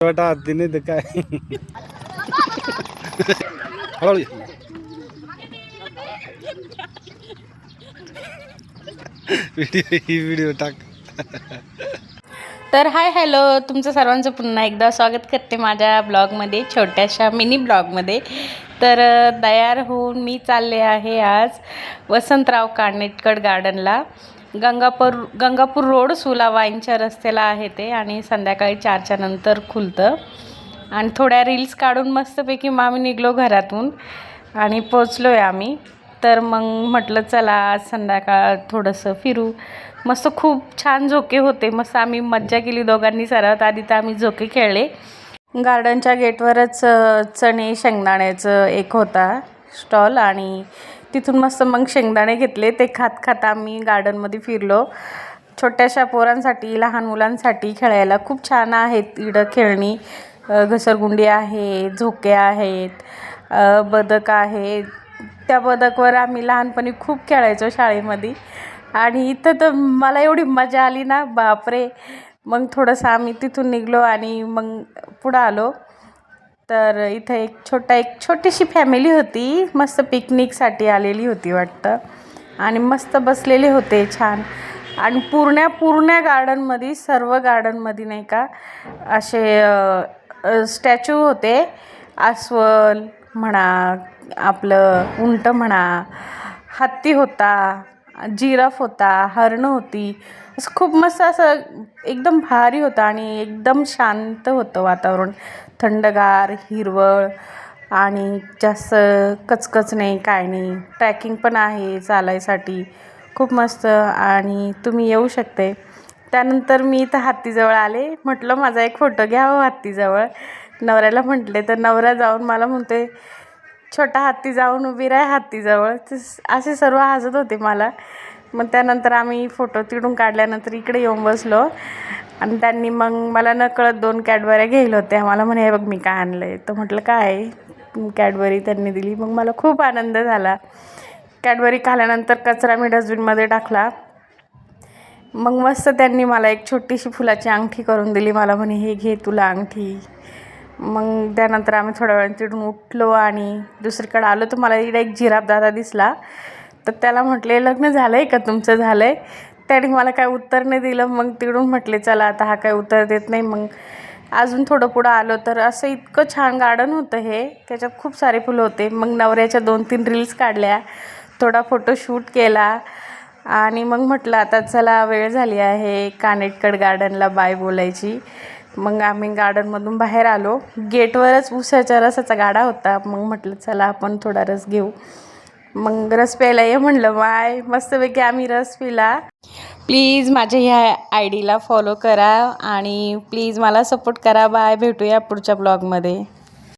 छोटा हाती नाही तर काय हळू व्हिडिओ टाक. तर हाय हॅलो, तुमचं सर्वांचं पुन्हा एकदा स्वागत करते माझ्या ब्लॉगमध्ये, छोट्याशा मिनी ब्लॉगमध्ये. तर तयार होऊन मी चालले आहे आज वसंतराव कानेटकड गार्डनला. गंगापूर रोड सुला वाईनच्या रस्त्याला आहे ते, आणि संध्याकाळी 4च्या नंतर खुलतं. आणि थोड्या रील्स काढून मस्तपैकी आम्ही निघलो घरातून आणि पोचलो आहे आम्ही. तर मग म्हटलं चला आज संध्याकाळ थोडंसं फिरू. मस्त खूप छान झोके होते, मस्त आम्ही मज्जा केली दोघांनी. सर्वात आधी तर आम्ही झोके खेळले. गार्डनच्या गेटवरच चणे शेंगदाण्याचं एक होता स्टॉल, आणि तिथून मस्त मग शेंगदाणे घेतले. ते खात खात आम्ही गार्डनमध्ये फिरलो. छोट्याशा पोरांसाठी, लहान मुलांसाठी खेळायला खूप छान आहेत इकडं खेळणी. घसरगुंडी आहे, झोके आहेत, बदक आहेत. त्या बदकवर आम्ही लहानपणी खूप खेळायचो शाळेमध्ये, आणि इथं तर मला एवढी मजा आली ना, बापरे. मग थोडंसं आम्ही तिथून निघलो आणि मग पुढं आलो. तर इथं एक छोटीशी फॅमिली होती, मस्त पिकनिकसाठी आलेली होती वाटतं, आणि मस्त बसलेले होते छान. आणि पूर्ण गार्डनमध्ये, सर्व गार्डनमध्ये नाही का असे स्टॅच्यू होते. अस्वल म्हणा, आपलं उंट म्हणा, हत्ती होता, जिराफ होता, हरणं होती. असं खूप मस्त, असं एकदम भारी होतं, आणि एकदम शांत होतं वातावरण. थंडगार, हिरवळ, आणि जास्त कचकच नाही, काय नाही. ट्रॅकिंग पण आहे चालायसाठी, खूप मस्त. आणि तुम्ही येऊ शकते. त्यानंतर मी इथं हत्तीजवळ आले. म्हटलं माझा एक फोटो घ्या हो हत्तीजवळ. नवऱ्याला म्हटले, तर नवरा जाऊन मला म्हणते, छोटा हत्ती जाऊन उभी राहा हत्तीजवळ. असे सर्व हसत होते मला. मग त्यानंतर आम्ही फोटो तिकडून काढल्यानंतर इकडे येऊन बसलो, आणि त्यांनी मग मला नकळत 2 कॅडबऱ्या घ्यायला होत्या. मला म्हणे, हे बघ मी काय आणलं आहे. तर म्हटलं काय. कॅडबरी त्यांनी दिली. मग मला खूप आनंद झाला. कॅडबरी खाल्यानंतर कचरा मी डस्टबिनमध्ये टाकला. मग मस्त त्यांनी मला एक छोटीशी फुलाची अंगठी करून दिली. मला म्हणे, हे घे तुला अंगठी. मग त्यानंतर आम्ही थोड्या वेळाने तिथून उठलो आणि दुसरीकडे आलो. तर मला इकडे एक जिराफ दादा दिसला. तर त्याला म्हटले, लग्न झालं आहे का तुमचं? झालं आहे. त्याने मला काय उत्तर नाही दिलं. मग तिकडून म्हटले, चला आता हा काय उत्तर देत नाही. मग अजून थोडं पुढं आलो, तर असं इतकं छान गार्डन होतं हे. त्याच्यात खूप सारे फुलं होते. मग नवऱ्याच्या 2-3 रील्स काढल्या, थोडा फोटोशूट केला, आणि मग म्हटलं आता चला वेळ झाली आहे कानेटकड गार्डनला बाय बोलायची. मग आम्ही गार्डनमधून बाहेर आलो. गेटवरच उसाच्या रसाचा गाडा होता. मग म्हटलं चला आपण थोडा रस घेऊ. मग रस प्यायला ये म्हणलं. बाय, मस्तपैकी आम्ही रस पिला. प्लीज माझ्या ह्या ID ला फॉलो करा, आणि प्लीज मला सपोर्ट करा. बाय, भेटूया पुढच्या ब्लॉगमध्ये.